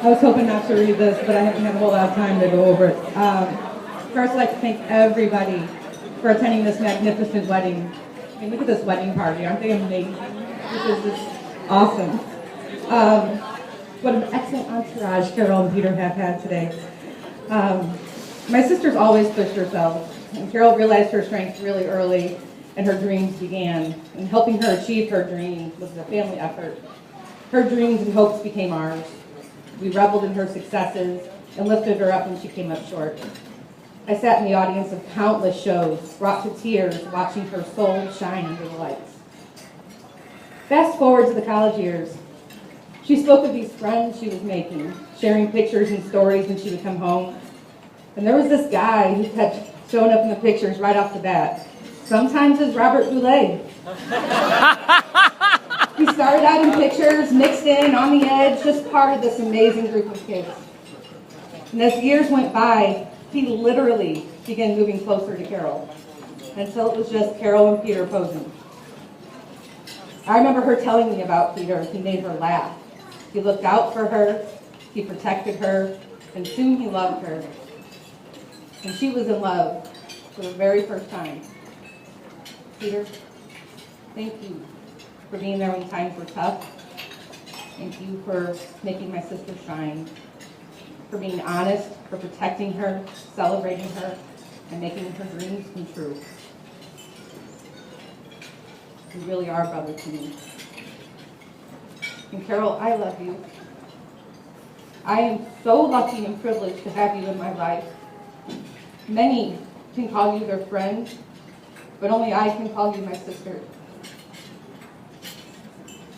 I was hoping not to read this, but I haven't had a whole lot of time to go over it. First, I'd like to thank everybody for attending this magnificent wedding. I mean, look at this wedding party. Aren't they amazing? This is just awesome. What an excellent entourage Carol and Peter have had today. My sisters always pushed herself, and Carol realized her strength really early, and her dreams began. And helping her achieve her dreams was a family effort. Her dreams and hopes became ours. We reveled in her successes and lifted her up when she came up short. I sat in the audience of countless shows, brought to tears watching her soul shine under the lights. Fast forward to the college years. She spoke of these friends she was making, sharing pictures and stories when she would come home. And there was this guy who kept showing up in the pictures right off the bat. Sometimes as Robert Goulet. He started out in pictures, mixed in, on the edge, just part of this amazing group of kids. And as years went by, he literally began moving closer to Carol, until it was just Carol and Peter posing. I remember her telling me about Peter. He made her laugh. He looked out for her, he protected her, and soon he loved her. And she was in love for the very first time. Peter, thank you for being there when times were tough. Thank you for making my sister shine, for being honest, for protecting her, celebrating her, and making her dreams come true. You really are brother to me. And Carol, I love you. I am so lucky and privileged to have you in my life. Many can call you their friend, but only I can call you my sister.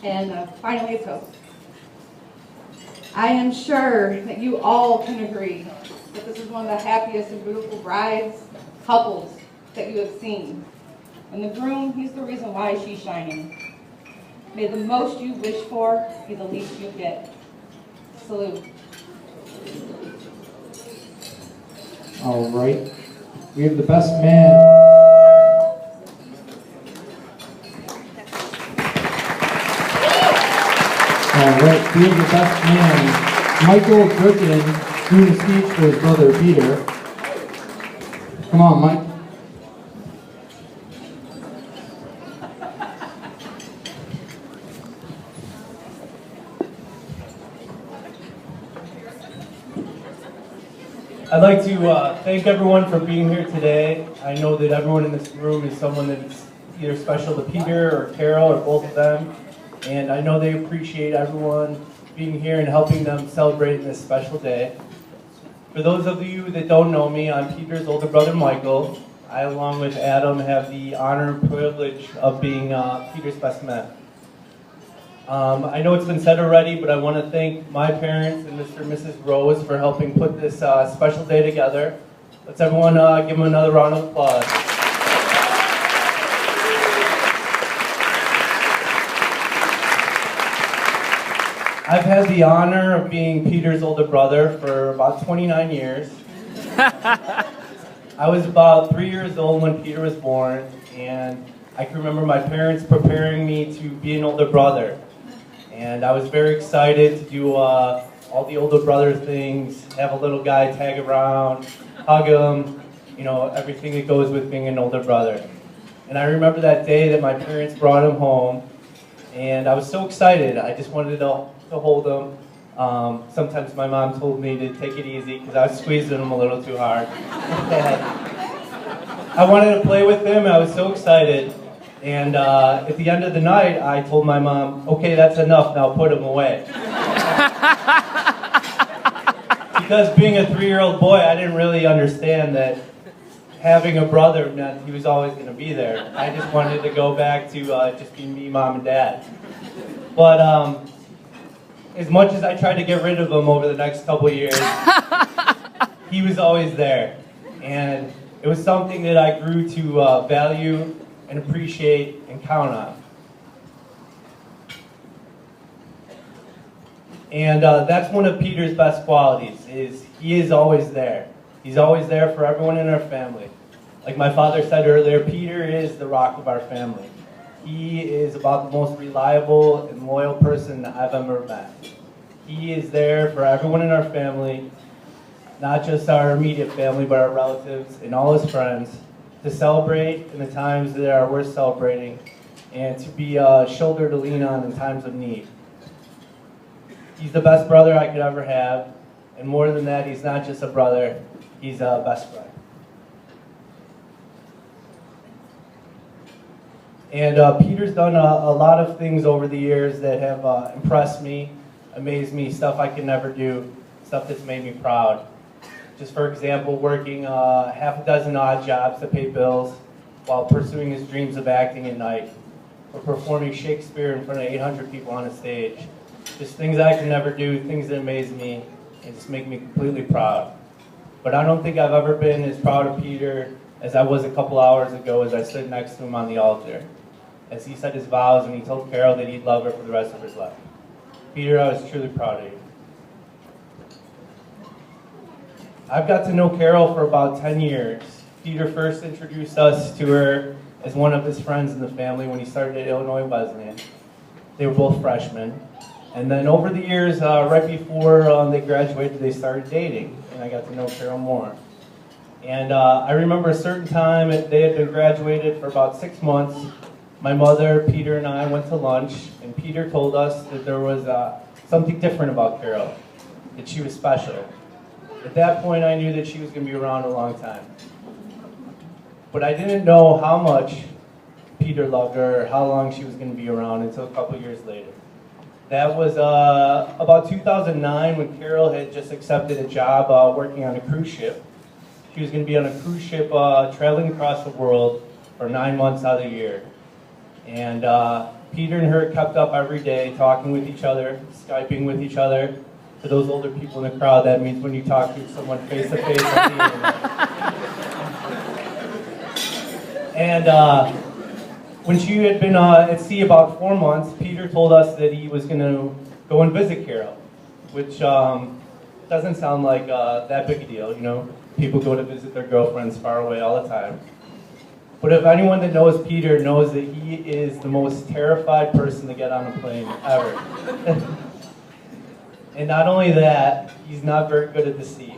And finally, a toast. I am sure that you all can agree that this is one of the happiest and beautiful brides, couples that you have seen. And the groom, he's the reason why she's shining. May the most you wish for be the least you get. Salute. All right. We have the best man. All right. We have the best man, Michael Durkin, doing a speech for his brother Peter. Come on, Mike. I'd like to thank everyone for being here today. I know that everyone in this room is someone that's either special to Peter or Carol or both of them. And I know they appreciate everyone being here and helping them celebrate this special day. For those of you that don't know me, I'm Peter's older brother, Michael. I, along with Adam, have the honor and privilege of being Peter's best man. I know it's been said already, but I want to thank my parents and Mr. and Mrs. Rose for helping put this special day together. Let's everyone give them another round of applause. I've had the honor of being Peter's older brother for about 29 years. I was about 3 years old when Peter was born, and I can remember my parents preparing me to be an older brother. And I was very excited to do all the older brother things, have a little guy tag around, hug him, you know, everything that goes with being an older brother. And I remember that day that my parents brought him home, and I was so excited. I just wanted to hold him. Sometimes my mom told me to take it easy because I was squeezing him a little too hard. I wanted to play with him, and I was so excited. And at the end of the night, I told my mom, okay, that's enough, now put him away. Because being a 3-year-old boy, I didn't really understand that having a brother meant he was always going to be there. I just wanted to go back to just being me, mom, and dad. But as much as I tried to get rid of him over the next couple of years, he was always there. And it was something that I grew to value and appreciate and count on. And that's one of Peter's best qualities, is he is always there. He's always there for everyone in our family. Like my father said earlier, Peter is the rock of our family. He is about the most reliable and loyal person that I've ever met. He is there for everyone in our family, not just our immediate family, but our relatives and all his friends, to celebrate in the times that are worth celebrating, and to be a shoulder to lean on in times of need. He's the best brother I could ever have, and more than that, he's not just a brother, he's a best friend. And Peter's done a lot of things over the years that have impressed me, amazed me, stuff I could never do, stuff that's made me proud. Just for example, working half a dozen odd jobs to pay bills while pursuing his dreams of acting at night, or performing Shakespeare in front of 800 people on a stage. Just things I could never do, things that amaze me, and just make me completely proud. But I don't think I've ever been as proud of Peter as I was a couple hours ago as I stood next to him on the altar, as he said his vows and he told Carol that he'd love her for the rest of his life. Peter, I was truly proud of you. I've got to know Carol for about 10 years. Peter first introduced us to her as one of his friends in the family when he started at Illinois Wesleyan. They were both freshmen. And then over the years, right before they graduated, they started dating, and I got to know Carol more. And I remember a certain time, they had been graduated for about 6 months. My mother, Peter, and I went to lunch, and Peter told us that there was something different about Carol, that she was special. At that point, I knew that she was going to be around a long time. But I didn't know how much Peter loved her, or how long she was going to be around until a couple years later. That was about 2009 when Carol had just accepted a job working on a cruise ship. She was going to be on a cruise ship traveling across the world for 9 months out of the year. And Peter and her kept up every day, talking with each other, Skyping with each other. For those older people in the crowd, that means when you talk to someone face to face on the internet. And when she had been at sea about 4 months, Peter told us that he was going to go and visit Carol, which doesn't sound like that big a deal, you know. People go to visit their girlfriends far away all the time. But if anyone that knows Peter knows that he is the most terrified person to get on a plane ever. And not only that, he's not very good at the sea.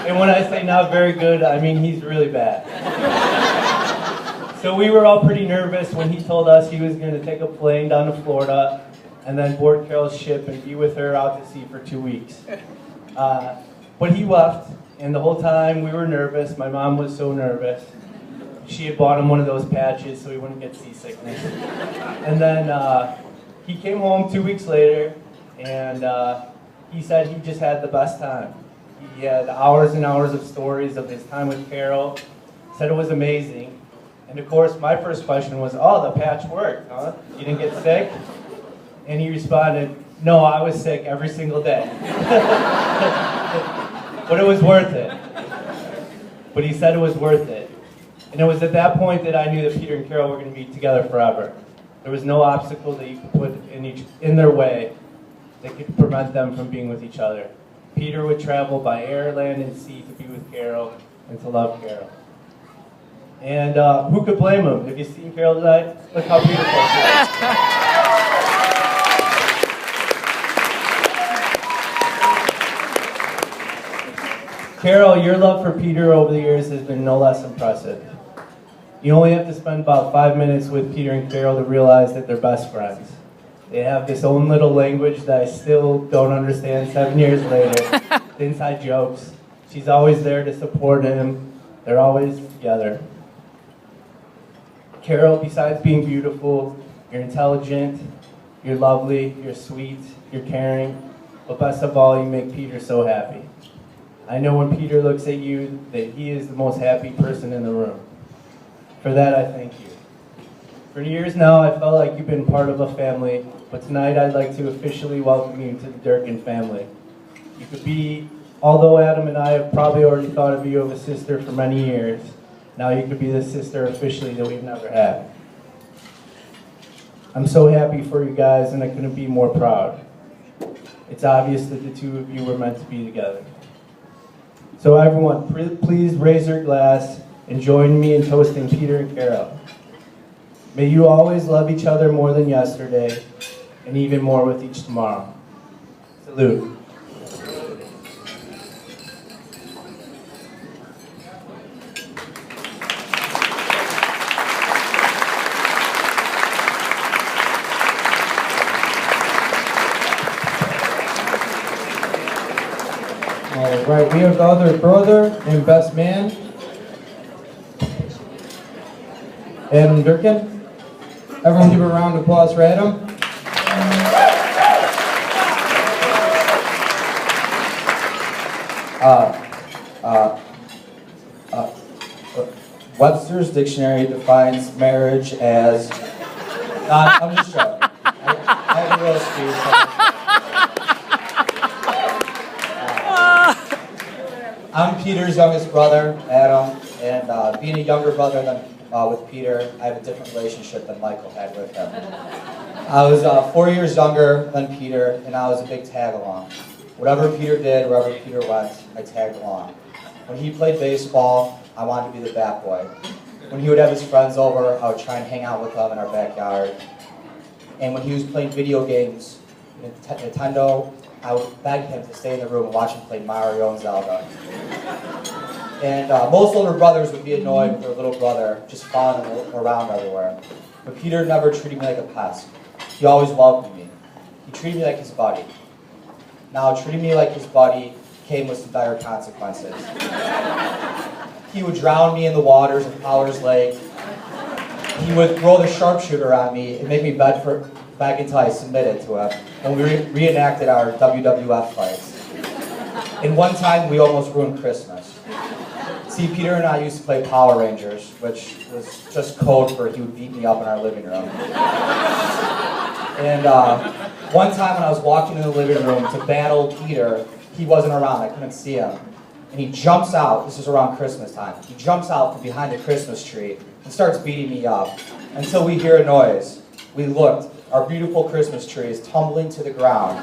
And when I say not very good, I mean he's really bad. So we were all pretty nervous when he told us he was going to take a plane down to Florida and then board Carol's ship and be with her out to sea for 2 weeks. But he left, and the whole time we were nervous. My mom was so nervous. She had bought him one of those patches so he wouldn't get seasickness. And then he came home 2 weeks later, and he said he just had the best time. He had hours and hours of stories of his time with Carol, said it was amazing. And of course, my first question was, oh, the patch worked, huh? You didn't get sick? And he responded, no, I was sick every single day. But it was worth it. But he said it was worth it. And it was at that point that I knew that Peter and Carol were going to be together forever. There was no obstacle that you could put in their way that could prevent them from being with each other. Peter would travel by air, land, and sea to be with Carol and to love Carol. And who could blame him? Have you seen Carol tonight? Look how beautiful she is. Carol, your love for Peter over the years has been no less impressive. You only have to spend about 5 minutes with Peter and Carol to realize that they're best friends. They have this own little language that I still don't understand 7 years later. The inside jokes. She's always there to support him. They're always together. Carol, besides being beautiful, you're intelligent, you're lovely, you're sweet, you're caring, but best of all, you make Peter so happy. I know when Peter looks at you that he is the most happy person in the room. For that, I thank you. For years now, I felt like you've been part of a family, but tonight I'd like to officially welcome you to the Durkin family. You could be, although Adam and I have probably already thought of you as a sister for many years, now you could be the sister officially that we've never had. I'm so happy for you guys, and I couldn't be more proud. It's obvious that the two of you were meant to be together. So everyone, please raise your glass and join me in toasting Peter and Carol. May you always love each other more than yesterday, and even more with each tomorrow. Salute. All right, we have the other brother and best man, Adam Durkin. Everyone give a round of applause for Adam. Webster's dictionary defines marriage as. I'm just joking. I have a real excuse. I'm Peter's youngest brother, Adam, and being a younger brother than with Peter, I have a different relationship than Michael had with him. I was 4 years younger than Peter, and I was a big tag-along. Whatever Peter did, wherever Peter went, I tagged along. When he played baseball, I wanted to be the bat boy. When he would have his friends over, I would try and hang out with them in our backyard. And when he was playing video games, Nintendo, I would beg him to stay in the room and watch him play Mario and Zelda. And most older brothers would be annoyed with their little brother just following around everywhere. But Peter never treated me like a pest. He always welcomed me. He treated me like his buddy. Now, treating me like his buddy came with some dire consequences. He would drown me in the waters of Fowler's Lake. He would throw the sharpshooter on me and make me beg until I submitted to him. And we reenacted our WWF fights. And one time, we almost ruined Christmas. See, Peter and I used to play Power Rangers, which was just code for he would beat me up in our living room. And one time when I was walking in the living room to battle Peter, he wasn't around, I couldn't see him. And he jumps out, this is around Christmas time, he jumps out from behind the Christmas tree and starts beating me up until we hear a noise. We looked, our beautiful Christmas tree is tumbling to the ground.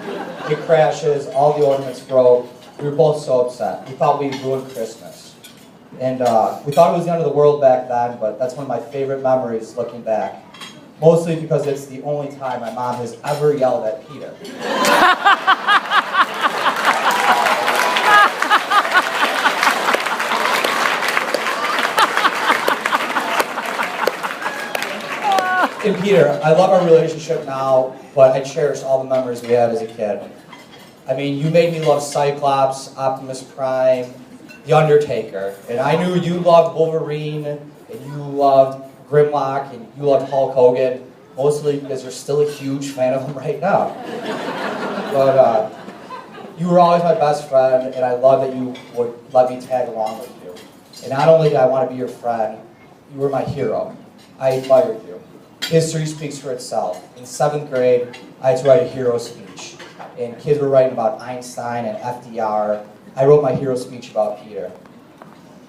It crashes, all the ornaments broke. We were both so upset. We thought we ruined Christmas. And we thought it was the end of the world back then, but that's one of my favorite memories looking back. Mostly because it's the only time my mom has ever yelled at Peter. And Peter, I love our relationship now, but I cherish all the memories we had as a kid. I mean, you made me love Cyclops, Optimus Prime, The Undertaker, and I knew you loved Wolverine, and you loved Grimlock, and you loved Hulk Hogan, mostly because you're still a huge fan of them right now. But you were always my best friend, and I love that you would let me tag along with you. And not only did I want to be your friend, you were my hero. I admired you. History speaks for itself. In 7th grade, I had to write a hero speech. And kids were writing about Einstein and FDR. I wrote my hero speech about Peter.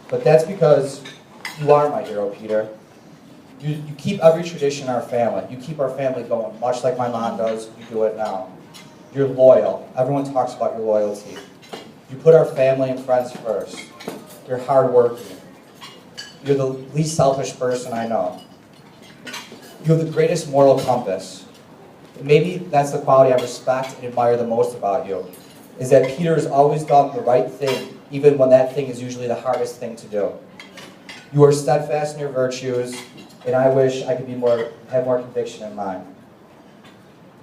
But that's because you are my hero, Peter. You keep every tradition in our family. You keep our family going, much like my mom does. You do it now. You're loyal. Everyone talks about your loyalty. You put our family and friends first. You're hardworking. You're the least selfish person I know. You have the greatest moral compass. And maybe that's the quality I respect and admire the most about you, is that Peter has always done the right thing, even when that thing is usually the hardest thing to do. You are steadfast in your virtues, and I wish I could have more conviction in mine.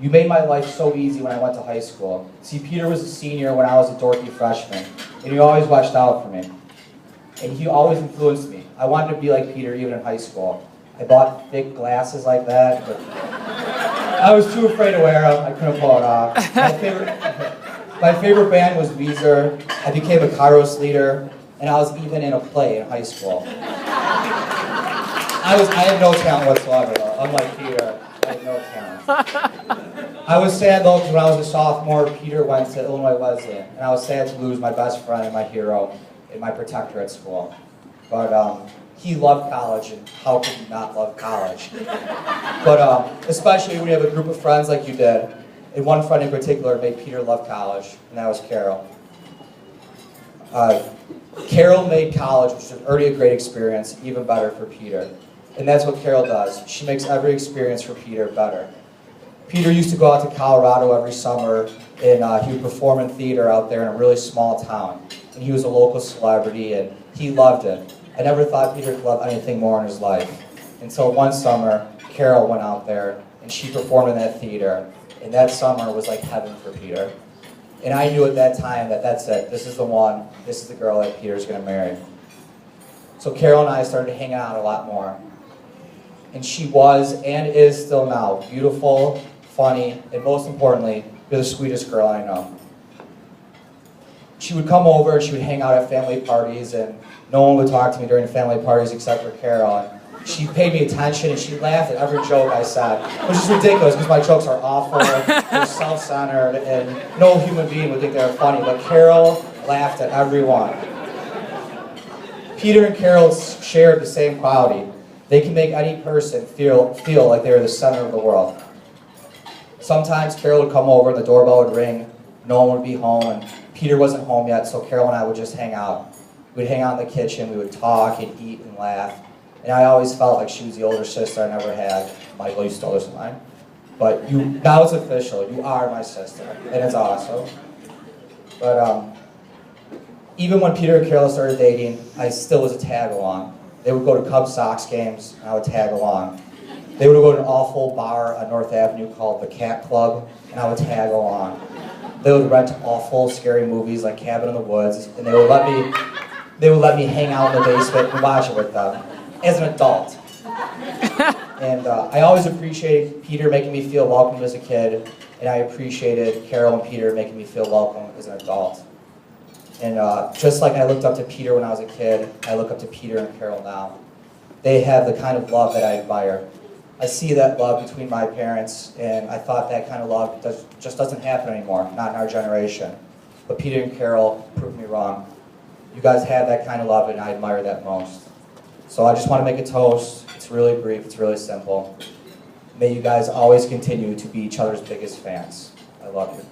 You made my life so easy when I went to high school. See, Peter was a senior when I was a dorky freshman, and he always watched out for me. And he always influenced me. I wanted to be like Peter even in high school. I bought thick glasses like that, but I was too afraid to wear them. I couldn't pull it off. My favorite band was Weezer. I became a Kairos leader, and I was even in a play in high school. I had no talent whatsoever, though. Unlike Peter, I had no talent. I was sad, though, because when I was a sophomore, Peter went to Illinois Wesleyan, and I was sad to lose my best friend and my hero and my protector at school. But he loved college, and how could you not love college? But especially when you have a group of friends like you did, and one friend in particular made Peter love college, and that was Carol. Carol made college, which was already a great experience, even better for Peter. And that's what Carol does. She makes every experience for Peter better. Peter used to go out to Colorado every summer, and he would perform in theater out there in a really small town. And he was a local celebrity, and he loved it. I never thought Peter could love anything more in his life. Until one summer, Carol went out there, and she performed in that theater. And that summer was like heaven for Peter. And I knew at that time that that's it. This is the one. This is the girl that Peter's going to marry. So Carol and I started hanging out a lot more. And she was, and is still now, beautiful, funny, and most importantly, you're the sweetest girl I know. She would come over and she would hang out at family parties, and no one would talk to me during family parties except for Carol. And she paid me attention and she laughed at every joke I said, which is ridiculous because my jokes are awful, they're self-centered, and no human being would think they were funny, but Carol laughed at every one. Peter and Carol shared the same quality. They can make any person feel like they're the center of the world. Sometimes Carol would come over and the doorbell would ring, no one would be home, and Peter wasn't home yet, so Carol and I would just hang out. We'd hang out in the kitchen, we would talk and eat and laugh. And I always felt like she was the older sister I never had. Michael, you stole this of mine. But now it's official, you are my sister, and it's awesome. But even when Peter and Carol started dating, I still was a tag-along. They would go to Cubs Sox games, and I would tag along. They would go to an awful bar on North Avenue called the Cat Club, and I would tag along. They would rent awful, scary movies like Cabin in the Woods, and they would let me hang out in the basement and watch it with them as an adult. And I always appreciated Peter making me feel welcome as a kid, and I appreciated Carol and Peter making me feel welcome as an adult. And just like I looked up to Peter when I was a kid, I look up to Peter and Carol now. They have the kind of love that I admire. I see that love between my parents, and I thought that kind of love just doesn't happen anymore, not in our generation. But Peter and Carol proved me wrong. You guys have that kind of love, and I admire that most. So I just want to make a toast. It's really brief, it's really simple. May you guys always continue to be each other's biggest fans. I love you.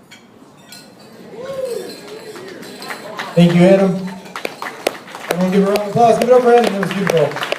Thank you, Adam. Everyone give a round of applause. Give it up for Adam. That was beautiful.